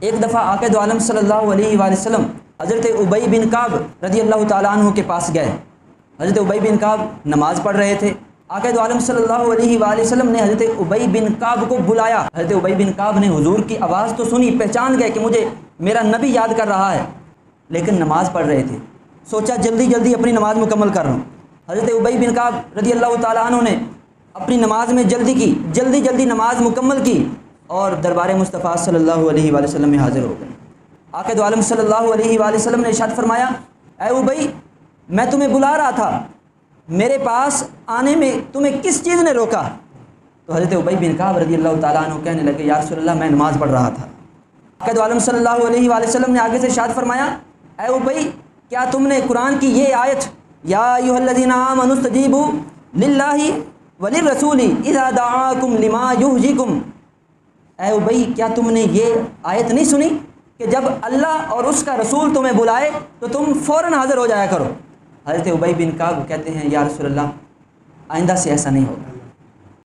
ایک دفعہ آقا دو عالم صلی اللہ علیہ وآلہ وسلم حضرت ابی بن کعب رضی اللہ تعالیٰ عنہ کے پاس گئے۔ حضرت ابی بن کعب نماز پڑھ رہے تھے۔ آقا دو عالم صلی اللہ علیہ وآلہ وسلم نے حضرت ابی بن کعب کو بلایا۔ حضرت ابی بن کعب نے حضور کی آواز تو سنی، پہچان گئے کہ مجھے میرا نبی یاد کر رہا ہے، لیکن نماز پڑھ رہے تھے۔ سوچا جلدی جلدی اپنی نماز مکمل کر لوں۔ حضرت ابی بن کعب رضی اللہ تعالیٰ عنہ نے اپنی نماز میں جلدی کی، جلدی جلدی نماز مکمل کی اور دربار مصطفیٰ صلی اللہ علیہ وآلہ وسلم میں حاضر ہو گئے۔ آقا دو عالم صلی اللہ علیہ وآلہ وسلم نے ارشاد فرمایا، اے ابی، میں تمہیں بلا رہا تھا، میرے پاس آنے میں تمہیں کس چیز نے روکا؟ تو حضرت ابی بن کعب رضی اللہ تعالیٰ عنہ کہنے لگے، یا رسول اللہ، میں نماز پڑھ رہا تھا۔ آقا دو عالم صلی اللہ علیہ وآلہ وسلم نے آگے سے ارشاد فرمایا، اے ابی، کیا تم نے قرآن کی یہ آیت یا ایھا الذین آمنوا استجیبوا للہ وللرسول اذا دعاکم لما یحییکم، اے ابی، کیا تم نے یہ آیت نہیں سنی کہ جب اللہ اور اس کا رسول تمہیں بلائے تو تم فوراً حاضر ہو جایا کرو؟ حضرت ابی بن کعب کہتے ہیں، یا رسول اللہ، آئندہ سے ایسا نہیں ہوگا۔